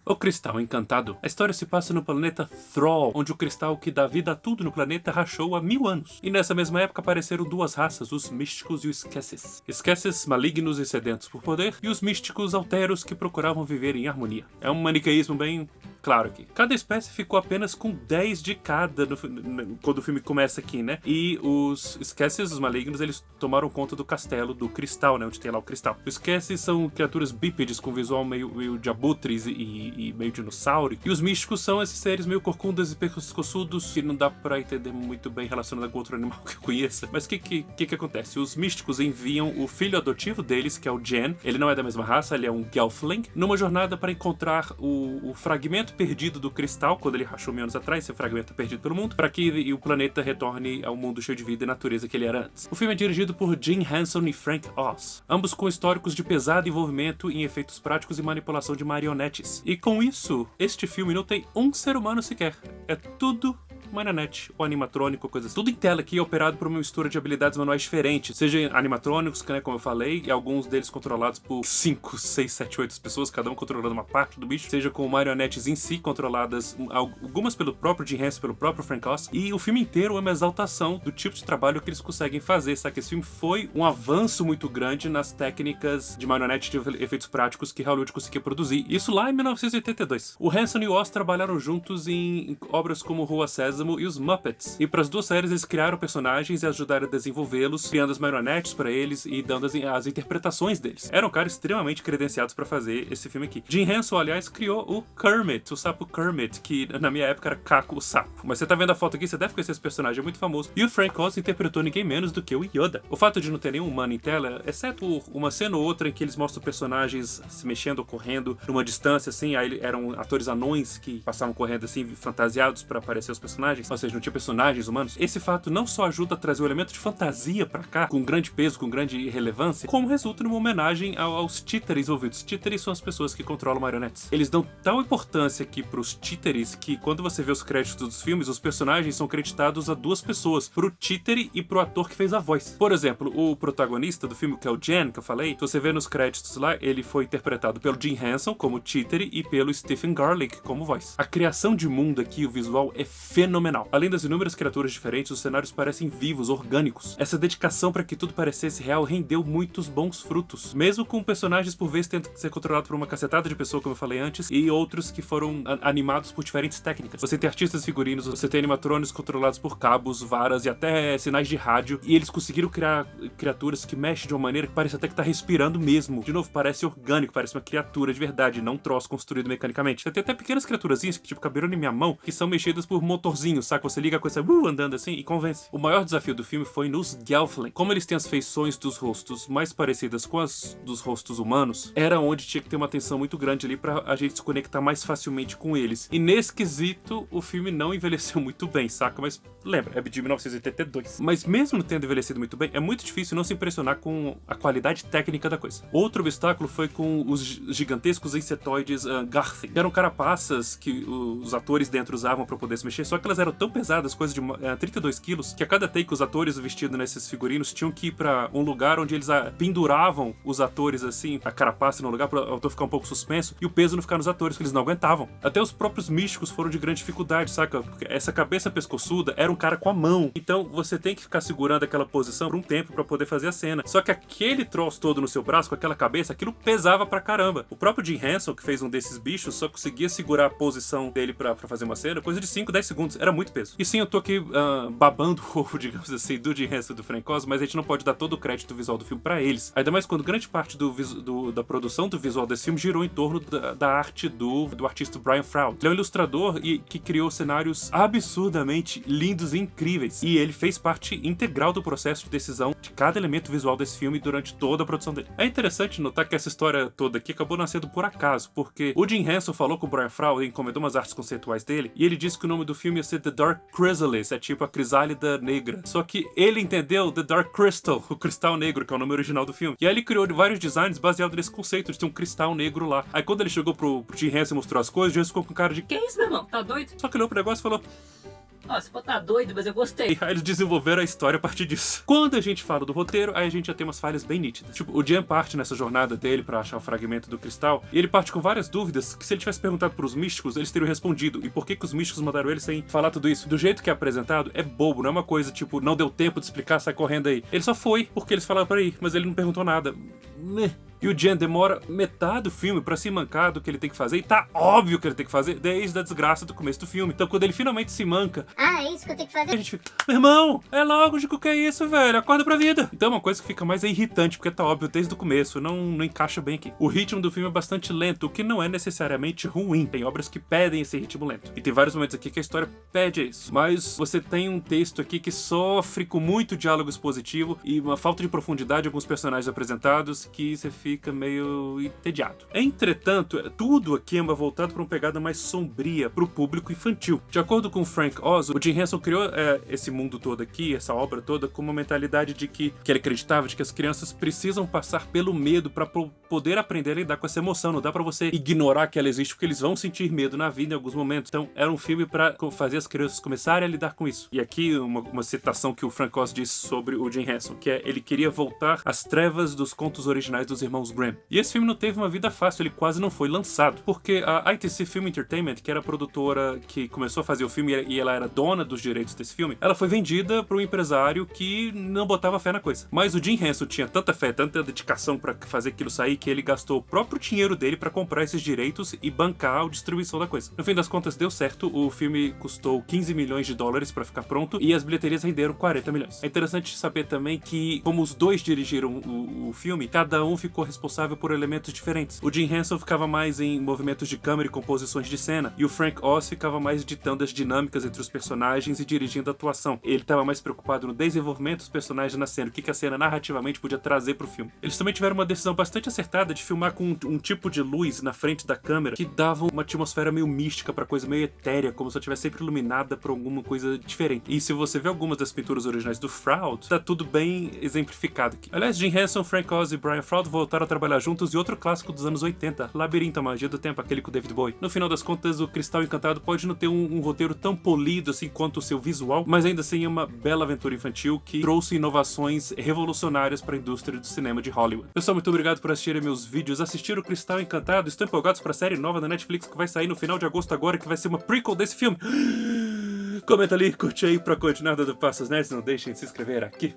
O Cristal Encantado. A história se passa no planeta Thrall, onde o cristal que dá vida a tudo no planeta rachou há 1000 anos. E nessa mesma época apareceram duas raças, os místicos e os Skeksis. Skeksis malignos e sedentos por poder, e os místicos alteros que procuravam viver em harmonia. É um maniqueísmo bem claro aqui. Cada espécie ficou apenas com 10 de cada quando o filme começa aqui, né? E os Skeksis, os malignos, eles tomaram conta do castelo do cristal, né? Onde tem lá o cristal. Os Skeksis são criaturas bípedes com visual meio de abutres e meio dinossauro. E os místicos são esses seres meio corcundas e pescoçudos que não dá pra entender muito bem relacionado com outro animal que eu conheça. Mas o que acontece? Os místicos enviam o filho adotivo deles, que é o Jen. Ele não é da mesma raça, ele é um Gelfling, numa jornada para encontrar o fragmento perdido do cristal, quando ele rachou 1000 anos atrás, esse fragmento é perdido pelo mundo, para que o planeta retorne ao mundo cheio de vida e natureza que ele era antes. O filme é dirigido por Jim Henson e Frank Oz, ambos com históricos de pesado envolvimento em efeitos práticos e manipulação de marionetes. E com isso, este filme não tem um ser humano sequer. É tudo marionete, ou animatrônico, coisa assim. Tudo em tela aqui é operado por uma mistura de habilidades manuais diferentes, seja animatrônicos, né, como eu falei, e alguns deles controlados por 5, 6, 7, 8 pessoas, cada um controlando uma parte do bicho, seja com marionetes em si, controladas, algumas pelo próprio Jim Henson, pelo próprio Frank Oz, e o filme inteiro é uma exaltação do tipo de trabalho que eles conseguem fazer, sabe? Que esse filme foi um avanço muito grande nas técnicas de marionete de efeitos práticos que Hollywood conseguia produzir. Isso lá em 1982. O Henson e o Oz trabalharam juntos em obras como Rua Sésamo e os Muppets. E para as duas séries eles criaram personagens e ajudaram a desenvolvê-los, criando as marionetes para eles e dando as interpretações deles. Eram caras extremamente credenciados para fazer esse filme aqui. Jim Henson, aliás, criou o Kermit, o sapo Kermit, que na minha época era Caco o Sapo. Mas você tá vendo a foto aqui, você deve conhecer esse personagem, é muito famoso. E o Frank Oz interpretou ninguém menos do que o Yoda. O fato de não ter nenhum humano em tela, exceto uma cena ou outra em que eles mostram personagens se mexendo ou correndo numa distância, assim, aí eram atores anões que passavam correndo assim, fantasiados para aparecer os personagens, ou seja, não tinha personagens humanos. Esse fato não só ajuda a trazer o elemento de fantasia pra cá, com grande peso, com grande relevância, como resulta numa homenagem aos títeres envolvidos. Títeres são as pessoas que controlam marionetes. Eles dão tal importância aqui pros títeres que quando você vê os créditos dos filmes, os personagens são creditados a duas pessoas, pro títere e pro ator que fez a voz. Por exemplo, o protagonista do filme, que é o Jen, que eu falei, se você vê nos créditos lá, ele foi interpretado pelo Jim Henson como títere e pelo Stephen Garlick como voz. A criação de mundo aqui, o visual é fenomenal. Além das inúmeras criaturas diferentes, os cenários parecem vivos, orgânicos. Essa dedicação para que tudo parecesse real rendeu muitos bons frutos. Mesmo com personagens por vezes tendo que ser controlados por uma cacetada de pessoa, como eu falei antes, e outros que foram animados por diferentes técnicas. Você tem artistas figurinos, você tem animatrônicos controlados por cabos, varas e até sinais de rádio, e eles conseguiram criar criaturas que mexem de uma maneira que parece até que tá respirando mesmo. De novo, parece orgânico, parece uma criatura de verdade, não um troço construído mecanicamente. Você tem até pequenas criaturazinhas que tipo caberam na minha mão, que são mexidas por motorzinhos, saca? Você liga a coisa andando assim e convence. O maior desafio do filme foi nos Gelfling. Como eles têm as feições dos rostos mais parecidas com as dos rostos humanos, era onde tinha que ter uma atenção muito grande ali pra a gente se conectar mais facilmente com eles. E nesse quesito, o filme não envelheceu muito bem, saca? Mas lembra, é de 1982. Mas mesmo tendo envelhecido muito bem, é muito difícil não se impressionar com a qualidade técnica da coisa. Outro obstáculo foi com os gigantescos insetoides Garthi, que eram carapaças que os atores dentro usavam pra poder se mexer, só que elas eram tão pesadas, coisa de 32 quilos, que a cada take os atores vestidos nesses figurinos tinham que ir pra um lugar onde eles penduravam os atores assim, a carapaça no lugar, para o ator ficar um pouco suspenso e o peso não ficar nos atores, que eles não aguentavam. Até os próprios místicos foram de grande dificuldade, saca? Porque essa cabeça pescoçuda era um cara com a mão, então você tem que ficar segurando aquela posição por um tempo pra poder fazer a cena. Só que aquele troço todo no seu braço, com aquela cabeça, aquilo pesava pra caramba. O próprio Jim Henson, que fez um desses bichos, só conseguia segurar a posição dele pra fazer uma cena, coisa de 5, 10 segundos. Era muito peso. E sim, eu tô aqui babando o ovo, digamos assim, do Jim Henson e do Frank Oz, mas a gente não pode dar todo o crédito visual do filme pra eles. Ainda mais quando grande parte da produção do visual desse filme girou em torno da arte do artista Brian Froud. Ele é um ilustrador que criou cenários absurdamente lindos e incríveis. E ele fez parte integral do processo de decisão de cada elemento visual desse filme durante toda a produção dele. É interessante notar que essa história toda aqui acabou nascendo por acaso, porque o Jim Henson falou com o Brian Froud, encomendou umas artes conceituais dele, e ele disse que o nome do filme ia ser The Dark Chrysalis, é tipo a crisálida negra. Só que ele entendeu The Dark Crystal, o cristal negro, que é o nome original do filme. E aí ele criou vários designs baseados nesse conceito de ter um cristal negro lá. Aí quando ele chegou pro Jim Henson e mostrou as coisas, o Jim Henson ficou com cara de: Que isso, meu irmão? Tá doido? Só que ele olhou pro negócio e falou: Nossa, pô, tá doido, mas eu gostei. E aí eles desenvolveram a história a partir disso. Quando a gente fala do roteiro, aí a gente já tem umas falhas bem nítidas. Tipo, o Jan parte nessa jornada dele pra achar o fragmento do cristal, e ele parte com várias dúvidas que se ele tivesse perguntado pros místicos, eles teriam respondido. E por que os místicos mandaram ele sem falar tudo isso? Do jeito que é apresentado, é bobo, não é uma coisa tipo, não deu tempo de explicar, sai correndo aí. Ele só foi porque eles falaram pra ir, mas ele não perguntou nada. E o Jan demora metade do filme pra se mancar do que ele tem que fazer, e tá óbvio que ele tem que fazer desde a desgraça do começo do filme. Então quando ele finalmente se manca, É isso que eu tenho que fazer. a gente fica, meu irmão, é lógico que é isso, velho, acorda pra vida. Então é uma coisa que fica mais irritante, porque tá óbvio desde o começo, não encaixa bem aqui. O ritmo do filme é bastante lento, o que não é necessariamente ruim. Tem obras que pedem esse ritmo lento. E tem vários momentos aqui que a história pede isso. Mas você tem um texto aqui que sofre com muito diálogo expositivo e uma falta de profundidade de alguns personagens apresentados que você fica meio entediado. Entretanto, tudo aqui é voltado para uma pegada mais sombria para o público infantil. De acordo com Frank Oz, o Jim Henson criou esse mundo todo aqui, essa obra toda, com uma mentalidade de que ele acreditava de que as crianças precisam passar pelo medo para poder aprender a lidar com essa emoção. Não dá para você ignorar que ela existe, porque eles vão sentir medo na vida em alguns momentos. Então, era um filme para fazer as crianças começarem a lidar com isso. E aqui, uma citação que o Frank Oz disse sobre o Jim Henson, que é: ele queria voltar às trevas dos contos originais dos irmãos Grimm. E esse filme não teve uma vida fácil, ele quase não foi lançado, porque a ITC Film Entertainment, que era a produtora que começou a fazer o filme e ela era dona dos direitos desse filme, ela foi vendida para um empresário que não botava fé na coisa. Mas o Jim Henson tinha tanta fé, tanta dedicação para fazer aquilo sair, que ele gastou o próprio dinheiro dele para comprar esses direitos e bancar a distribuição da coisa. No fim das contas, deu certo, o filme custou 15 milhões de dólares para ficar pronto e as bilheterias renderam 40 milhões. É interessante saber também que, como os dois dirigiram o filme, cada um ficou responsável por elementos diferentes. O Jim Henson ficava mais em movimentos de câmera e composições de cena, e o Frank Oz ficava mais ditando as dinâmicas entre os personagens e dirigindo a atuação. Ele estava mais preocupado no desenvolvimento dos personagens na cena, o que a cena narrativamente podia trazer pro filme. Eles também tiveram uma decisão bastante acertada de filmar com um tipo de luz na frente da câmera que dava uma atmosfera meio mística pra coisa meio etérea, como se ela estivesse sempre iluminada por alguma coisa diferente. E se você vê algumas das pinturas originais do Froud, tá tudo bem exemplificado aqui. Aliás, Jim Henson, Frank Oz e Brian Froud voltaram a trabalhar juntos, e outro clássico dos anos 80, Labirinto, a Magia do Tempo, aquele com o David Bowie. No final das contas, o Cristal Encantado pode não ter um roteiro tão polido assim quanto o seu visual, mas ainda assim é uma bela aventura infantil que trouxe inovações revolucionárias para a indústria do cinema de Hollywood. Pessoal, muito obrigado por assistirem meus vídeos, assistiram o Cristal Encantado, estão empolgados para a série nova da Netflix que vai sair no final de agosto agora, que vai ser uma prequel desse filme. Comenta ali, curte aí pra continuar dando passos nerds, não deixem de se inscrever aqui.